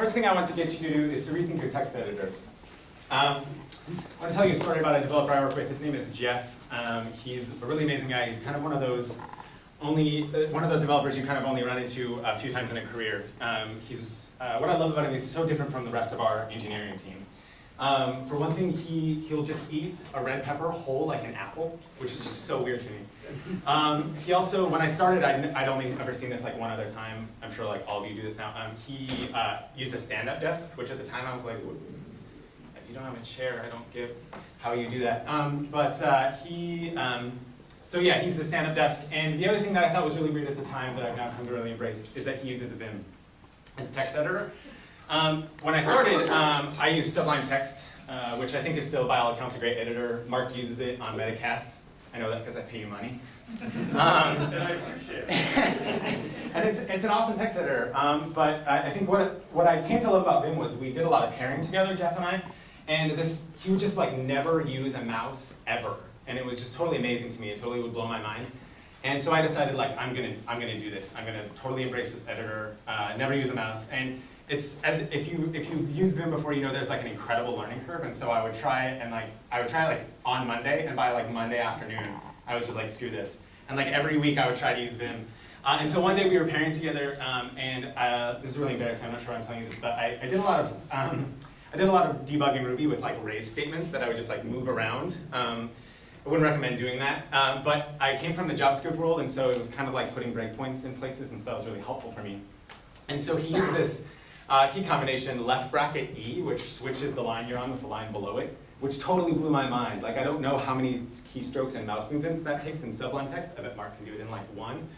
first thing I want to get you to do is to rethink your text editors. I want to tell you a story about a developer I work with. His name is Jeff. He's a really amazing guy. He's kind of one of those developers you kind of only run into a few times in a career. What I love about him is so different from the rest of our engineering team. For one thing, he'll just eat a red pepper whole like an apple, which is just so weird to me. He also, when I started, I'd only ever seen this like one other time. I'm sure like all of you do this now. He used a stand-up desk, which at the time I was like, you don't have a chair, I don't get how you do that. So yeah, he used a stand-up desk. And the other thing that I thought was really weird at the time that I've now come to really embrace is that he uses Vim as a text editor. When I started, I used Sublime Text, which I think is still, by all accounts, a great editor. Mark uses it on Metacasts. I know that because I pay you money. And I appreciate it. And it's an awesome text editor. But I think what I came to love about Vim was we did a lot of pairing together, Jeff and I. And he would just like never use a mouse ever. And it was just totally amazing to me. It totally would blow my mind. And so I decided like I'm gonna do this. I'm gonna totally embrace this editor, never use a mouse. And it's as if you've used Vim before, you know there's like an incredible learning curve. And so I would try it on Monday, and by like Monday afternoon, I was just like, screw this. And like every week I would try to use Vim. And so one day we were pairing together, and this is really embarrassing, I'm not sure I'm telling you this, but I did a lot of debugging Ruby with like raise statements that I would just like move around. I wouldn't recommend doing that, but I came from the JavaScript world, and so it was kind of like putting breakpoints in places, and so that was really helpful for me. And so he used this key combination left bracket E, which switches the line you're on with the line below it, which totally blew my mind. Like I don't know how many keystrokes and mouse movements that takes in Sublime Text. I bet Mark can do it in like one.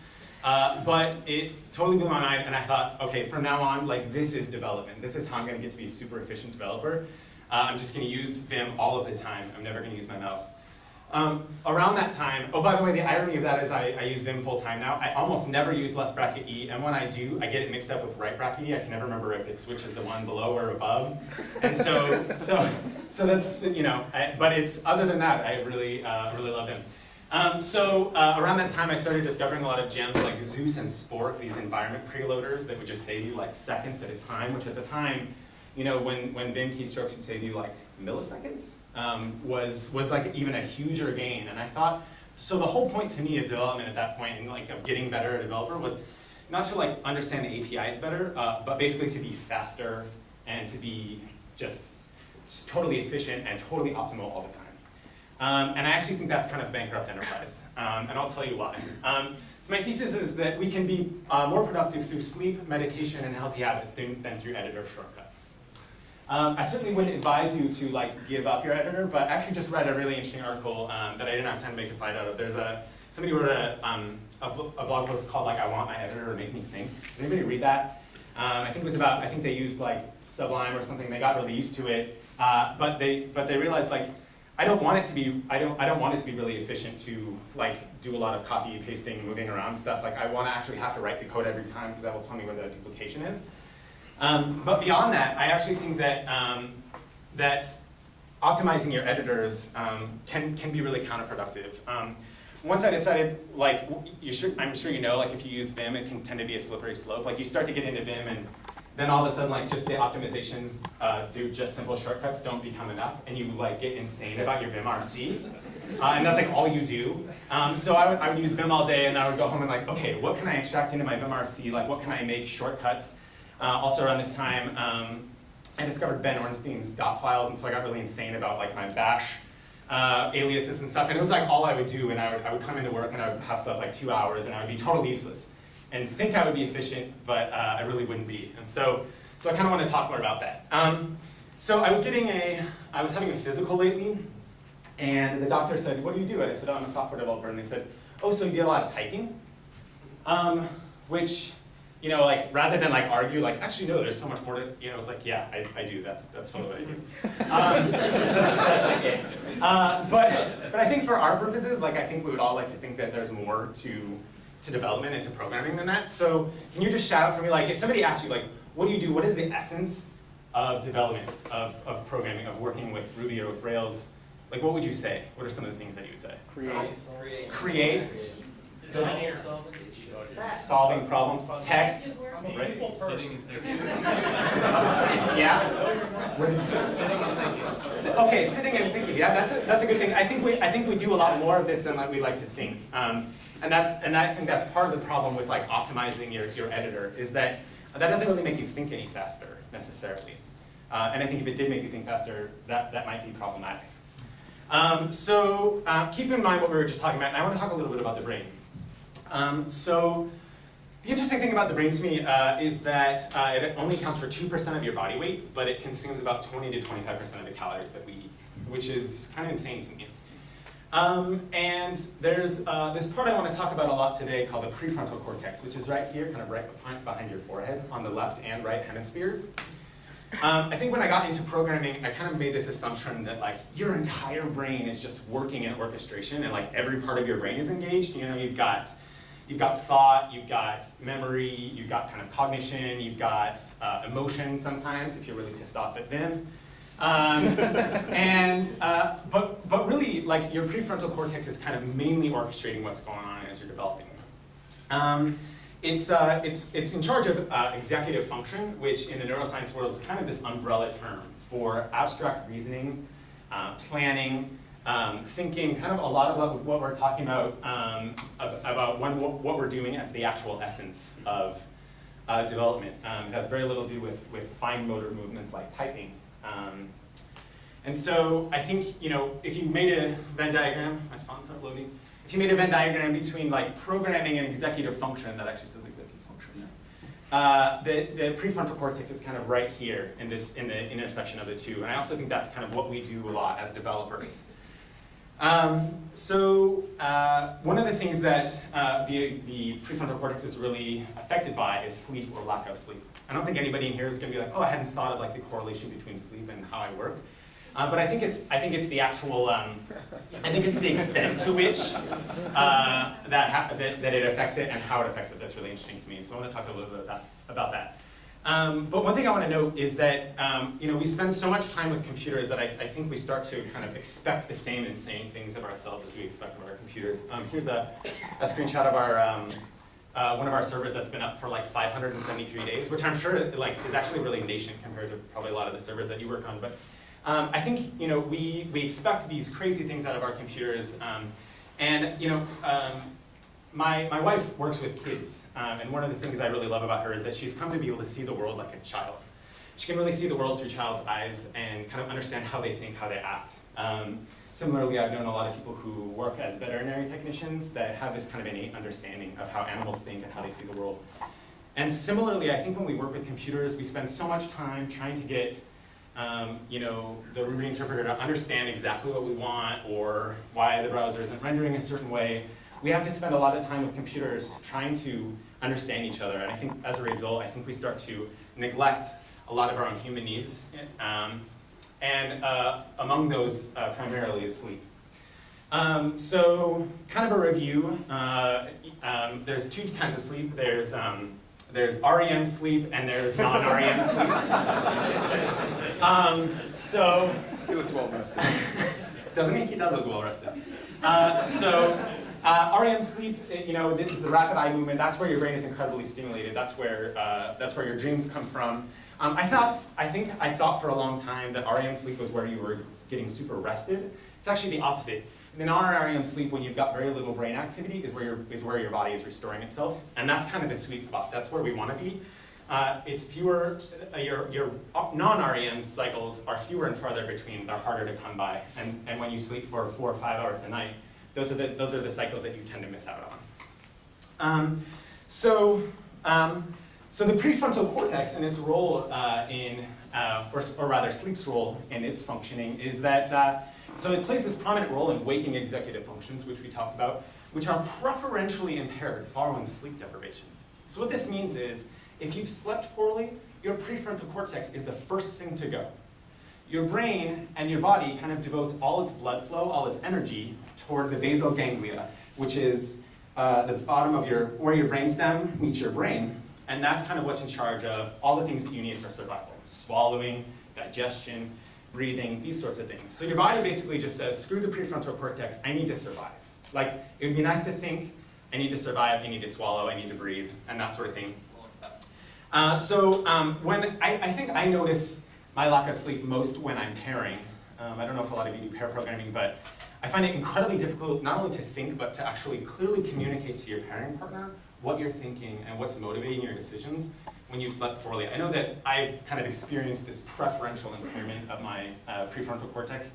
But it totally blew my mind, and I thought, okay, from now on, like this is development. This is how I'm going to get to be a super efficient developer. I'm just going to use Vim all of the time. I'm never going to use my mouse. Around that time, oh, by the way, the irony of that is I use Vim full time now. I almost never use left bracket E, and when I do, I get it mixed up with right bracket E. I can never remember if it switches the one below or above. And so that's, you know, but it's, other than that, I really love Vim. Around that time, I started discovering a lot of gems like Zeus and Spork, these environment preloaders that would just save you like seconds at a time, which at the time, you know, when Vim keystrokes would save you like milliseconds, was like even a huger gain. And I thought, so the whole point to me of development at that point, and like of getting better as a developer, was not to like understand the APIs better, but basically to be faster and to be just totally efficient and totally optimal all the time. And I actually think that's kind of bankrupt enterprise, and I'll tell you why. So my thesis is that we can be more productive through sleep, meditation, and healthy habits than through editor shortcuts. I certainly wouldn't advise you to like give up your editor, but I actually just read a really interesting article that I didn't have time to make a slide out of. Somebody wrote a blog post called like "I want my editor to make me think." Did anybody read that? I think they used like Sublime or something. They got really used to it, but they realized like, I don't want it to be really efficient to like do a lot of copy, pasting, moving around stuff. Like I want to actually have to write the code every time because that will tell me where the duplication is. But beyond that, I actually think that that optimizing your editors can be really counterproductive. Once I decided, like I'm sure you know, like if you use Vim, it can tend to be a slippery slope. Like you start to get into Vim, and then all of a sudden, like just the optimizations through just simple shortcuts don't become enough, and you like get insane about your Vim RC, and that's like all you do. So I would use Vim all day, and I would go home and like, okay, what can I extract into my Vim RC? Like, what can I make shortcuts? Also around this time, I discovered Ben Ornstein's dot files, and so I got really insane about like my bash aliases and stuff. And it was like all I would do, and I would come into work and I would have stuff like 2 hours, and I would be totally useless. And think I would be efficient, but I really wouldn't be. And so I kind of want to talk more about that. So I was having a physical lately, and the doctor said, "What do you do?" And I said, "Oh, I'm a software developer." And they said, "Oh, so you do a lot of typing?" Which, you know, like rather than like argue, like actually no, there's so much more to, you know, I was like, yeah, I do. That's totally what I do. That's like it. But I think for our purposes, like I think we would all like to think that there's more to development and to programming than that. So can you just shout out for me, like if somebody asks you, like, what do you do? What is the essence of development, of programming, of working with Ruby or with Rails? Like what would you say? What are some of the things that you would say? Create. Solving problems, text, right? Yeah. Okay, sitting and thinking. Yeah, that's a good thing. I think we do a lot more of this than we like to think. And I think that's part of the problem with like optimizing your editor is that doesn't really make you think any faster necessarily. And I think if it did make you think faster, that might be problematic. So keep in mind what we were just talking about, and I want to talk a little bit about the brain. So the interesting thing about the brain to me is that it only accounts for 2% of your body weight, but it consumes about 20 to 25% of the calories that we eat, which is kind of insane to me. And there's this part I want to talk about a lot today called the prefrontal cortex, which is right here, kind of right behind your forehead on the left and right hemispheres. I think when I got into programming, I kind of made this assumption that like your entire brain is just working in orchestration and like every part of your brain is engaged. You know, you've got thought, you've got memory, you've got kind of cognition, you've got emotion sometimes if you're really pissed off at them. But really, like your prefrontal cortex is kind of mainly orchestrating what's going on as you're developing. It's in charge of executive function, which in the neuroscience world is kind of this umbrella term for abstract reasoning, planning, thinking, kind of a lot of what we're talking about what we're doing as the actual essence of development. It has very little to do with fine motor movements like typing. And so I think, you know, if you made a Venn diagram, my font's not loading. If you made a Venn diagram between like programming and executive function, that actually says executive function there. The prefrontal cortex is kind of right here in the intersection of the two. And I also think that's kind of what we do a lot as developers. So one of the things that the prefrontal cortex is really affected by is sleep or lack of sleep. I don't think anybody in here is going to be like, oh, I hadn't thought of like the correlation between sleep and how I work. But I think it's the actual I think it's the extent to which that it affects it and how it affects it that's really interesting to me. So I want to talk a little bit about that. But one thing I want to note is that you know, we spend so much time with computers that I think we start to kind of expect the same insane things of ourselves as we expect of our computers. Here's a screenshot of our one of our servers that's been up for like 573 days, which I'm sure like is actually really nascent compared to probably a lot of the servers that you work on. But I think, you know, we expect these crazy things out of our computers, and you know, my wife works with kids, and one of the things I really love about her is that she's come to be able to see the world like a child. She can really see the world through child's eyes and kind of understand how they think, how they act. Similarly, I've known a lot of people who work as veterinary technicians that have this kind of innate understanding of how animals think and how they see the world. And similarly, I think when we work with computers, we spend so much time trying to get you know, the Ruby interpreter to understand exactly what we want or why the browser isn't rendering a certain way. We have to spend a lot of time with computers trying to understand each other. And I think as a result, I think we start to neglect a lot of our own human needs. And among those, primarily is sleep. So kind of a review. There's two kinds of sleep. There's REM sleep and there's non-REM sleep. So he looks well rested. Doesn't he? He does look well rested. REM sleep, you know, this is the rapid eye movement. That's where your brain is incredibly stimulated. That's where your dreams come from. I thought for a long time that REM sleep was where you were getting super rested. It's actually the opposite. In non-REM sleep, when you've got very little brain activity, is where your body is restoring itself, and that's kind of the sweet spot. That's where we want to be. It's fewer. Your non-REM cycles are fewer and farther between. They're harder to come by, and when you sleep for 4 or 5 hours a night, those are the cycles that you tend to miss out on. So the prefrontal cortex and its role or rather sleep's role in its functioning is that. So it plays this prominent role in waking executive functions, which we talked about, which are preferentially impaired following sleep deprivation. So what this means is, if you've slept poorly, your prefrontal cortex is the first thing to go. Your brain and your body kind of devotes all its blood flow, all its energy, toward the basal ganglia, which is the bottom of where your brainstem meets your brain, and that's kind of what's in charge of all the things that you need for survival: swallowing, digestion, breathing, these sorts of things. So your body basically just says, screw the prefrontal cortex, I need to survive. Like, it would be nice to think, I need to survive, I need to swallow, I need to breathe, and that sort of thing. When I think I notice my lack of sleep most when I'm pairing. I don't know if a lot of you do pair programming, but I find it incredibly difficult not only to think, but to actually clearly communicate to your pairing partner what you're thinking and what's motivating your decisions when you've slept poorly. I know that I've kind of experienced this preferential impairment of my prefrontal cortex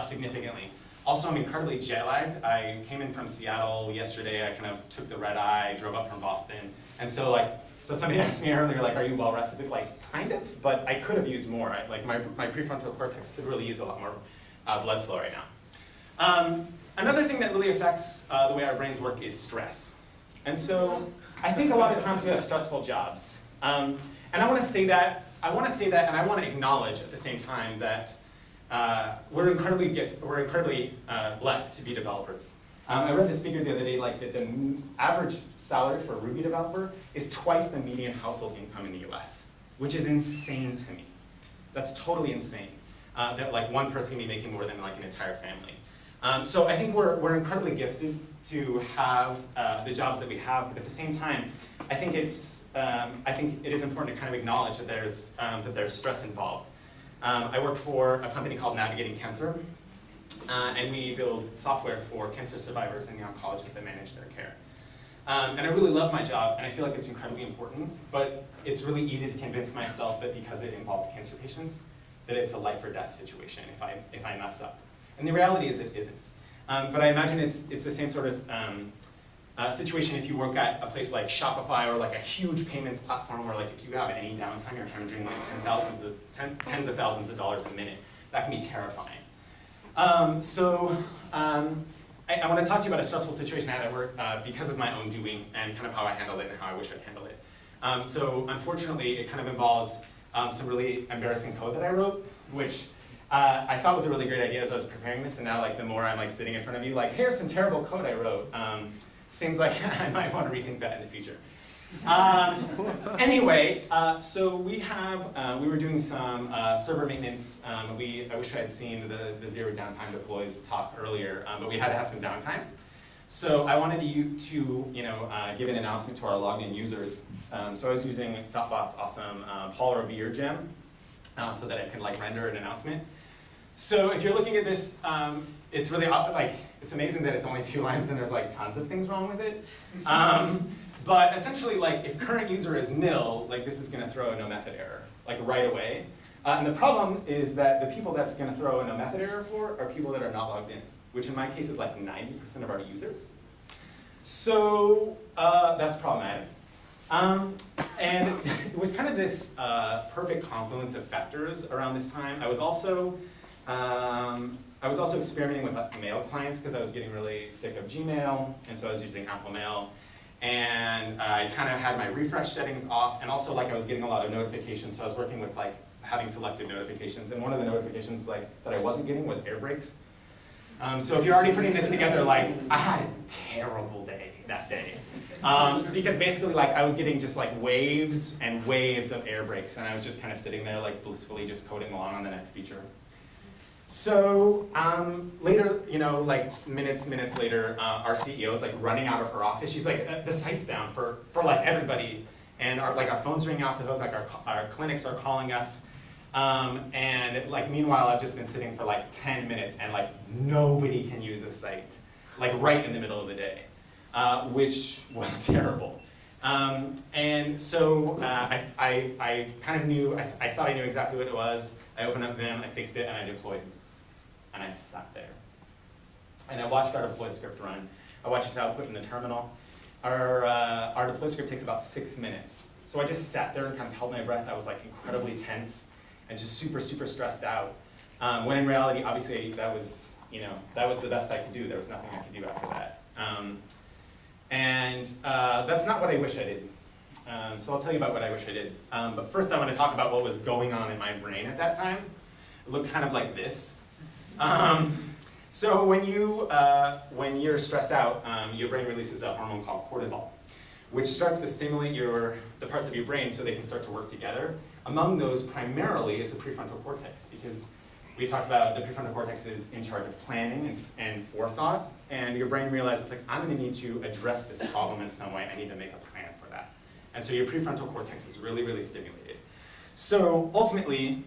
significantly. Also, I'm incredibly jet lagged. I came in from Seattle yesterday. I kind of took the red eye, drove up from Boston. And so somebody asked me earlier, like, are you well rested? Like, kind of, but I could have used more. My prefrontal cortex could really use a lot more blood flow right now. Another thing that really affects the way our brains work is stress. And so I think a lot of times we have stressful jobs. And I want to say that, and I want to acknowledge at the same time that we're incredibly blessed to be developers. I read this figure the other day, like that the average salary for a Ruby developer is twice the median household income in the US, which is insane to me. That's totally insane. That like one person can be making more than like an entire family. So I think we're incredibly gifted to have the jobs that we have, but at the same time, I think it is important to kind of acknowledge that there's stress involved. I work for a company called Navigating Cancer, and we build software for cancer survivors and the oncologists that manage their care. And I really love my job, and I feel like it's incredibly important, but it's really easy to convince myself that because it involves cancer patients, that it's a life or death situation if I mess up. And the reality is it isn't. But I imagine it's the same sort of situation if you work at a place like Shopify or like a huge payments platform where like if you have any downtime, you're hemorrhaging like tens of thousands of dollars a minute. That can be terrifying. I want to talk to you about a stressful situation I had at work because of my own doing and kind of how I handled it and how I wish I'd handled it. So unfortunately, it kind of involves some really embarrassing code that I wrote, which I thought was a really great idea as I was preparing this, and now like the more I'm like sitting in front of you, like here's some terrible code I wrote. Seems like I might want to rethink that in the future. Anyway, so we were doing some server maintenance. I wish I had seen the zero downtime deploys talk earlier, but we had to have some downtime. So I wanted to give an announcement to our logged in users. So I was using Thoughtbot's awesome Paul Revere gem so that I can like render an announcement. So if you're looking at this, it's really it's amazing that it's only 2 lines and there's like tons of things wrong with it. But essentially, like if current user is nil, like this is going to throw a no method error like right away. And the problem is that the people that's going to throw a no method error for are people that are not logged in, which in my case is like 90% of our users. So that's problematic. And it was kind of this perfect confluence of factors around this time. I was also experimenting with mail clients because I was getting really sick of Gmail, and so I was using Apple Mail. And I kind of had my refresh settings off, and also like I was getting a lot of notifications, so I was working with like having selected notifications. And one of the notifications like that I wasn't getting was air brakes. So if you're already putting this together, like I had a terrible day that day. Because basically like I was getting just like waves and waves of air brakes, and I was just kind of sitting there like blissfully just coding along on the next feature. So later, like minutes later, our CEO is like running out of her office. She's like, the site's down for like everybody, and our phones ringing off the hook. Like our clinics are calling us, and like meanwhile, I've just been sitting for like 10 minutes, and like nobody can use the site, like right in the middle of the day, which was terrible. And so I kind of knew. I thought I knew exactly what it was. I opened up Venn, I fixed it, and I deployed. And I sat there. And I watched our deploy script run. I watched its output in the terminal. Our deploy script takes about 6 minutes. So I just sat there and kind of held my breath. I was like incredibly tense and just super, super stressed out. When in reality, obviously, that was the best I could do. There was nothing I could do after that. That's not what I wish I did. So I'll tell you about what I wish I did. But first I want to talk about what was going on in my brain at that time. It looked kind of like this. So when you're stressed out, your brain releases a hormone called cortisol, which starts to stimulate the parts of your brain so they can start to work together. Among those primarily is the prefrontal cortex, because we talked about the prefrontal cortex is in charge of planning and forethought, and your brain realizes, like, I'm going to need to address this problem in some way. I need to make a plan for that. And so your prefrontal cortex is really, really stimulated. So ultimately,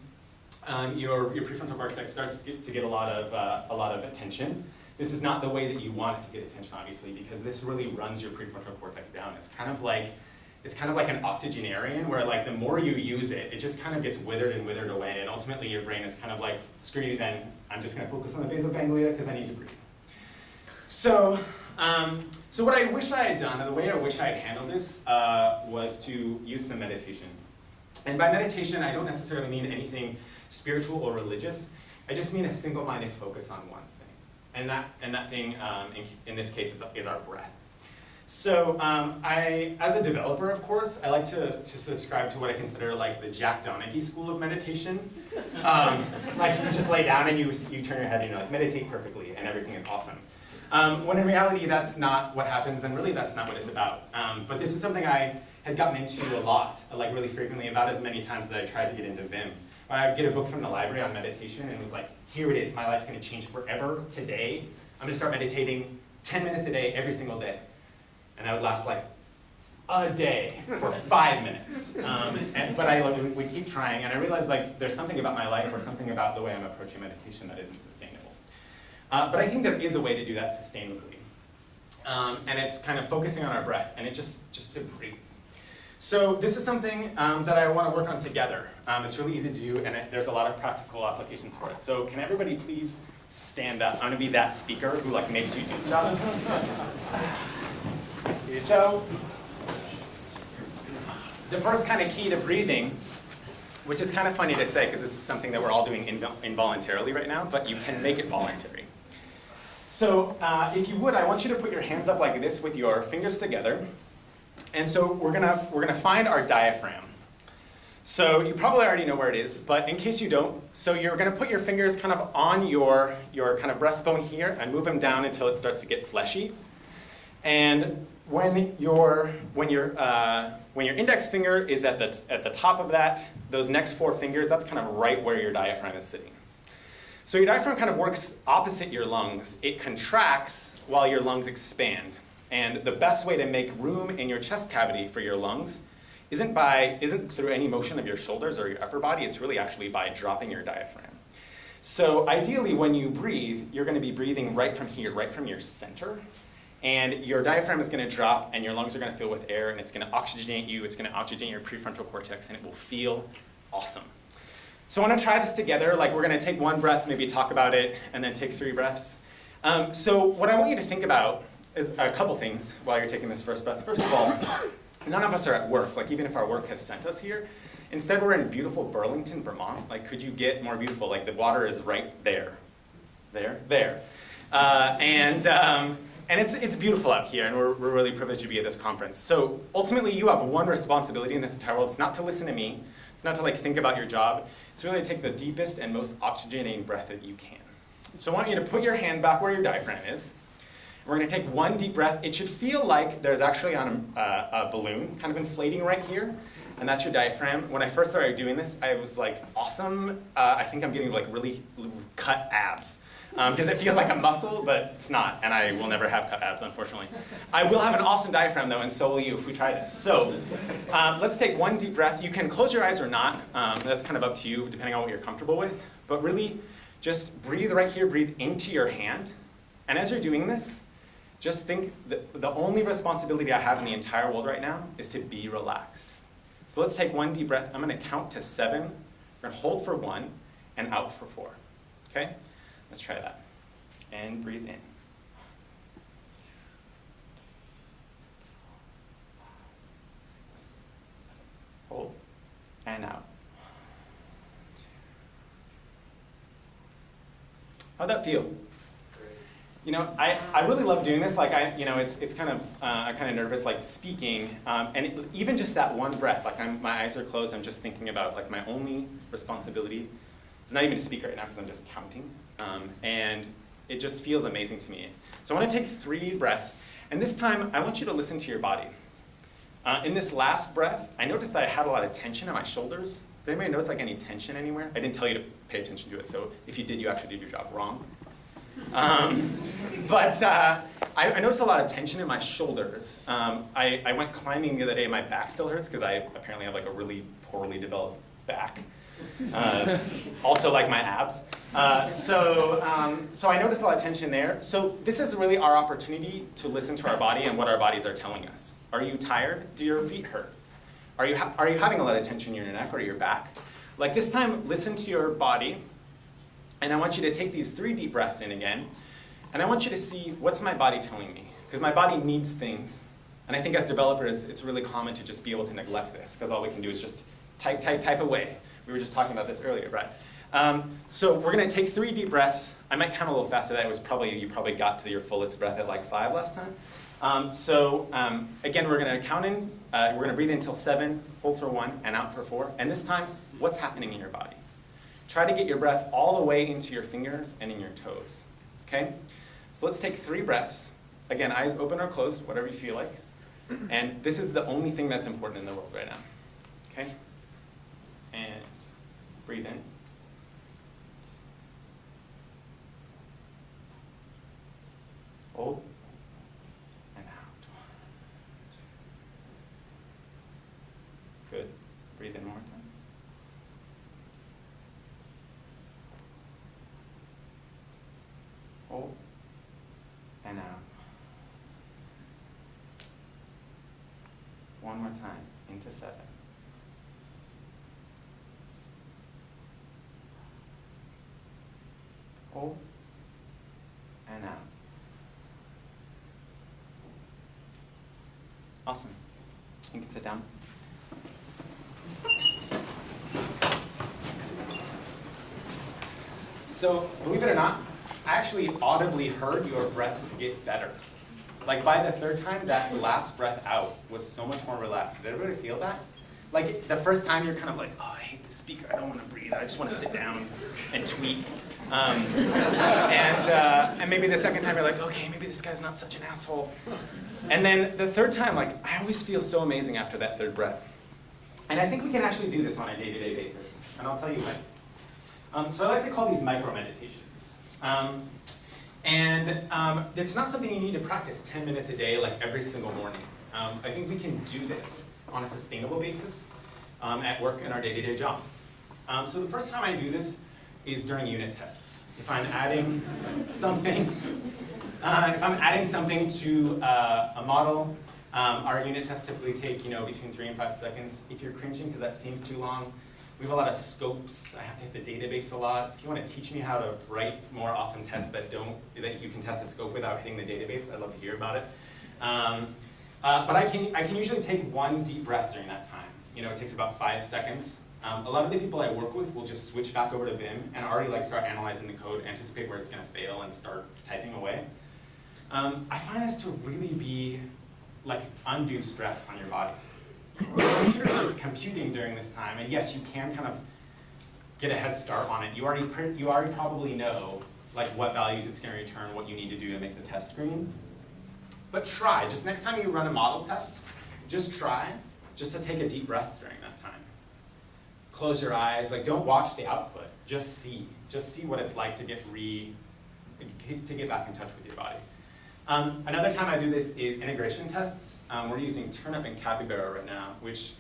your prefrontal cortex starts to get a lot of attention. This is not the way that you want it to get attention, obviously, because this really runs your prefrontal cortex down. It's kind of like an octogenarian, where like the more you use it, it just kind of gets withered and withered away, and ultimately your brain is kind of like, screw you then, I'm just going to focus on the basal ganglia because I need to breathe. So, so what I wish I had done, and the way I wish I had handled this, was to use some meditation. And by meditation, I don't necessarily mean anything spiritual or religious. I just mean a single-minded focus on one thing. And that thing, in this case, is our breath. So as a developer, of course, I like to subscribe to what I consider like the Jack Donaghy school of meditation. Like you just lay down and you turn your head and you're like, meditate perfectly and everything is awesome. When in reality, that's not what happens, and really that's not what it's about. But this is something I had gotten into a lot, like really frequently, about as many times as I tried to get into Vim. I would get a book from the library on meditation and it was like, here it is, my life's gonna change forever today. I'm gonna start meditating 10 minutes a day, every single day. And I would last like a day for 5 minutes. But I would keep trying, and I realized like there's something about my life or something about the way I'm approaching meditation that isn't sustainable. But I think there is a way to do that sustainably. And it's kind of focusing on our breath, and it just to breathe. So this is something that I want to work on together. It's really easy to do, and there's a lot of practical applications for it. So can everybody please stand up? I'm going to be that speaker who like makes you do stuff. So the first kind of key to breathing, which is kind of funny to say because this is something that we're all doing involuntarily right now, but you can make it voluntary. So if you would, I want you to put your hands up like this with your fingers together. And so we're gonna find our diaphragm. So you probably already know where it is, but in case you don't, so you're gonna put your fingers kind of on your kind of breastbone here and move them down until it starts to get fleshy. And when your index finger is at the top of that, those next 4 fingers, that's kind of right where your diaphragm is sitting. So your diaphragm kind of works opposite your lungs. It contracts while your lungs expand. And the best way to make room in your chest cavity for your lungs isn't through any motion of your shoulders or your upper body. It's really actually by dropping your diaphragm. So ideally, when you breathe, you're going to be breathing right from here, right from your center. And your diaphragm is going to drop, and your lungs are going to fill with air, and it's going to oxygenate you. It's going to oxygenate your prefrontal cortex, and it will feel awesome. So I want to try this together. Like we're going to take one breath, maybe talk about it, and then take 3 breaths. So what I want you to think about is a couple things while you're taking this first breath. First of all, none of us are at work. Like even if our work has sent us here, instead we're in beautiful Burlington, Vermont. Like could you get more beautiful? Like the water is right there, there. And it's beautiful out here, and we're really privileged to be at this conference. So ultimately, you have one responsibility in this entire world. It's not to listen to me. It's not to like think about your job. It's really to take the deepest and most oxygenating breath that you can. So I want you to put your hand back where your diaphragm is. We're going to take one deep breath. It should feel like there's actually on a balloon kind of inflating right here, and that's your diaphragm. When I first started doing this, I was like, awesome. I think I'm getting like really cut abs. Because it feels like a muscle, but it's not, and I will never have cut abs, unfortunately. I will have an awesome diaphragm, though, and so will you if we try this. So let's take one deep breath. You can close your eyes or not. That's kind of up to you, depending on what you're comfortable with. But really, just breathe right here, breathe into your hand. And as you're doing this, just think that the only responsibility I have in the entire world right now is to be relaxed. So let's take one deep breath. I'm going to count to 7. We're going to hold for 1 and out for 4. Okay? Let's try that. And breathe in. Hold. And out. How'd that feel? You know, I really love doing this. Like it's kind of I'm kind of nervous, like speaking, and even just that one breath. Like my eyes are closed. I'm just thinking about like my only responsibility. It's not even to speak right now because I'm just counting. And it just feels amazing to me. So I want to take 3 breaths, and this time I want you to listen to your body. In this last breath, I noticed that I had a lot of tension in my shoulders, Did anybody notice like any tension anywhere? I didn't tell you to pay attention to it, so if you did, you actually did your job wrong. But I noticed a lot of tension in my shoulders. I went climbing the other day, my back still hurts because I apparently have like a really poorly developed back. Also like my abs. So I noticed a lot of tension there. So this is really our opportunity to listen to our body and what our bodies are telling us. Are you tired? Do your feet hurt? Are you having a lot of tension in your neck or your back? Like this time, listen to your body. And I want you to take these 3 deep breaths in again. And I want you to see, what's my body telling me? Because my body needs things. And I think as developers, it's really common to just be able to neglect this, because all we can do is just type away. We were just talking about this earlier, Brad. So we're going to take 3 deep breaths. I might count a little faster. You probably got to your fullest breath at like 5 last time. Again, we're going to count in. We're going to breathe in until 7, hold for 1, and out for 4. And this time, what's happening in your body? Try to get your breath all the way into your fingers and in your toes. Okay? So let's take 3 breaths. Again, eyes open or closed, whatever you feel like. And this is the only thing that's important in the world right now. Okay? And breathe in. Hold. And out. Good. Breathe in one more time. Hold. And out. One more time. Into 7. Hold. And out. Awesome. You can sit down. So, believe it or not, I actually audibly heard your breaths get better. Like by the 3rd time, that last breath out was so much more relaxed. Did everybody feel that? Like the first time you're kind of like, oh, I hate the speaker, I don't want to breathe, I just want to sit down and tweet. And maybe the 2nd time you're like, okay, maybe this guy's not such an asshole. And then the 3rd time, like, I always feel so amazing after that 3rd breath. And I think we can actually do this on a day-to-day basis. And I'll tell you why. So I like to call these micro-meditations. It's not something you need to practice 10 minutes a day, like every single morning. I think we can do this on a sustainable basis at work in our day-to-day jobs. So the first time I do this is during unit tests. If I'm adding something, to a model, our unit tests typically take between 3 and 5 seconds. If you're cringing because that seems too long, we have a lot of scopes. I have to hit the database a lot. If you want to teach me how to write more awesome tests that you can test the scope without hitting the database, I'd love to hear about it. But I can usually take 1 deep breath during that time. It takes about 5 seconds. A lot of the people I work with will just switch back over to Vim and already start analyzing the code, anticipate where it's going to fail, and start typing away. I find this to really be like undue stress on your body. The computer is computing during this time, and yes, you can kind of get a head start on it. You already probably know what values it's going to return, what you need to do to make the test green. But try, just next time you run a model test, just try just to take a deep breath during that time. Close your eyes, don't watch the output, just see what it's like to get back in touch with your body. Another time I do this is integration tests. We're using Turnip and Capybara right now, which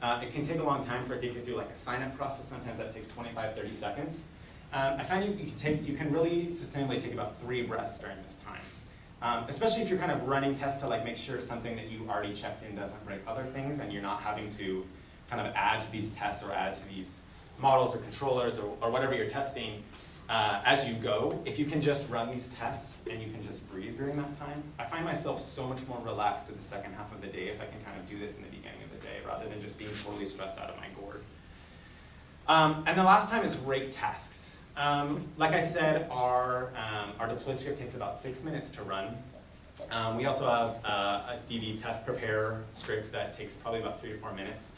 it can take a long time for it to get through a sign-up process. Sometimes that takes 25, 30 seconds. I find you can really sustainably take about 3 breaths during this time. Especially if you're kind of running tests to make sure something that you already checked in doesn't break other things, and you're not having to kind of add to these tests or add to these models or controllers or whatever you're testing as you go. If you can just run these tests and you can just breathe during that time, I find myself so much more relaxed in the second half of the day if I can kind of do this in the beginning of the day rather than just being totally stressed out of my gourd. And the last time is rate tasks. Like I said, our deploy script takes about 6 minutes to run. We also have a DB test prepare script that takes probably about 3 to 4 minutes.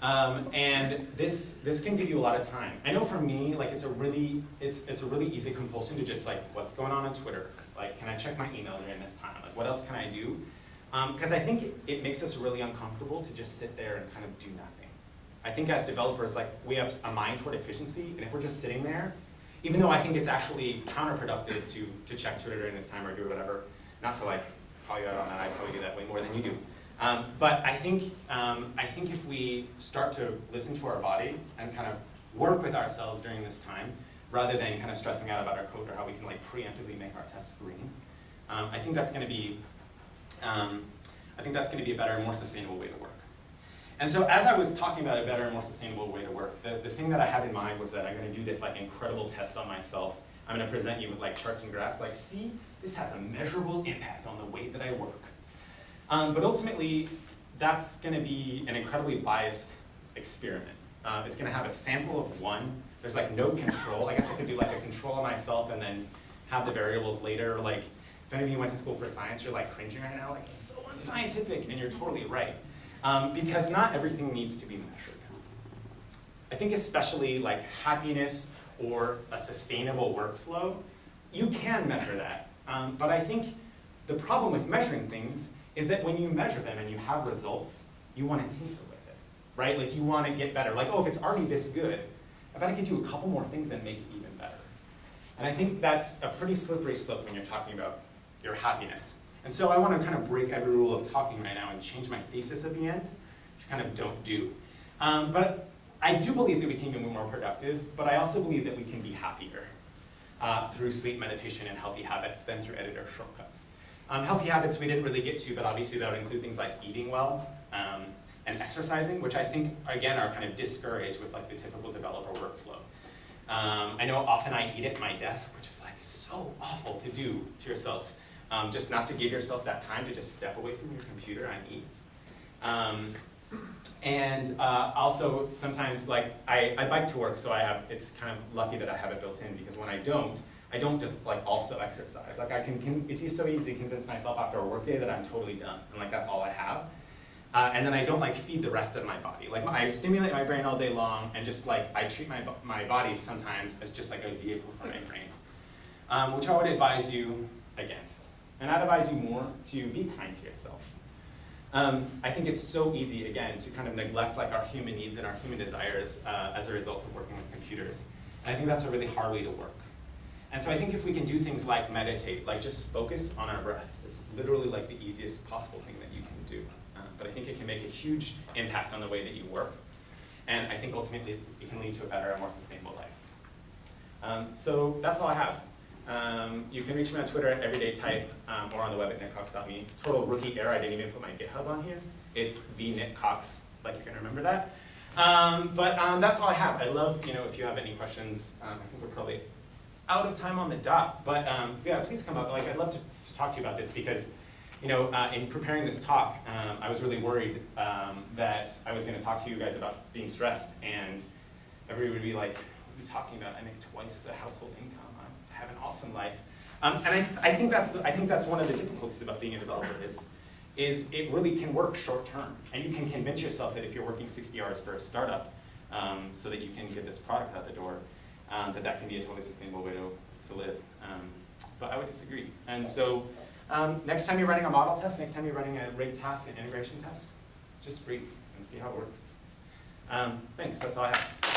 And this can give you a lot of time. I know for me, it's a really easy compulsion to just what's going on Twitter? Can I check my email during this time? What else can I do? Because I think it makes us really uncomfortable to just sit there and kind of do nothing. I think as developers, like, we have a mind toward efficiency, and if we're just sitting there, even though I think it's actually counterproductive to check Twitter during this time or do whatever, not to like call you out on that, I probably do that way more than you do. But I think if we start to listen to our body and kind of work with ourselves during this time, rather than kind of stressing out about our code or how we can like preemptively make our tests green, I think that's going to be a better and more sustainable way to work. And so as I was talking about a better and more sustainable way to work, the thing that I had in mind was that I'm going to do this like incredible test on myself. I'm going to present you with like charts and graphs, like, see, this has a measurable impact on the way that I work. But ultimately, that's going to be an incredibly biased experiment. It's going to have a sample of one. There's like no control. I guess I could do like a control on myself and then have the variables later. Like, if any of you went to school for science, you're like cringing right now, like, it's so unscientific, and you're totally right. Because not everything needs to be measured. I think especially like happiness or a sustainable workflow, you can measure that. But I think the problem with measuring things is that when you measure them and you have results, you want to tinker with it, right? Like, you want to get better. Like, oh, if it's already this good, I bet I could do a couple more things and make it even better. And I think that's a pretty slippery slope when you're talking about your happiness. And so I want to kind of break every rule of talking right now and change my thesis at the end, which I kind of don't do. But I do believe that we can be more productive, but I also believe that we can be happier through sleep, meditation, and healthy habits than through editor shortcuts. Healthy habits we didn't really get to, but obviously that would include things like eating well and exercising, which I think, again, are kind of discouraged with like the typical developer workflow. I know often I eat at my desk, which is like so awful to do to yourself. Just not to give yourself that time to just step away from your computer and eat. Also sometimes, like, I bike to work, so it's kind of lucky that I have it built in, because when I don't just like also exercise. Like, it's so easy to convince myself after a work day that I'm totally done, and like that's all I have. And then I don't like feed the rest of my body. Like, I stimulate my brain all day long, and just like I treat my body sometimes as just like a vehicle for my brain, which I would advise you against. And I'd advise you more to be kind to yourself. I think it's so easy, again, to kind of neglect like our human needs and our human desires as a result of working with computers. And I think that's a really hard way to work. And so I think if we can do things like meditate, like just focus on our breath, it's literally like the easiest possible thing that you can do. But I think it can make a huge impact on the way that you work. And I think ultimately it can lead to a better and more sustainable life. So that's all I have. You can reach me on Twitter at everydaytype or on the web at nickcox.me. Total rookie error, I didn't even put my GitHub on here. It's the Nick Cox, like you're gonna remember that. But that's all I have. I'd love, if you have any questions. I think we're probably out of time on the dot, but yeah, please come up. Like, I'd love to talk to you about this, because in preparing this talk, I was really worried that I was gonna talk to you guys about being stressed, and everybody would be like, what are you talking about? I make twice the household income. I have an awesome life. And I think that's one of the difficulties about being a developer is it really can work short term. And you can convince yourself that if you're working 60 hours for a startup so that you can get this product out the door, that can be a totally sustainable way to live. But I would disagree. And so next time you're running a model test, next time you're running a rig task and integration test, just breathe and see how it works. Thanks, that's all I have.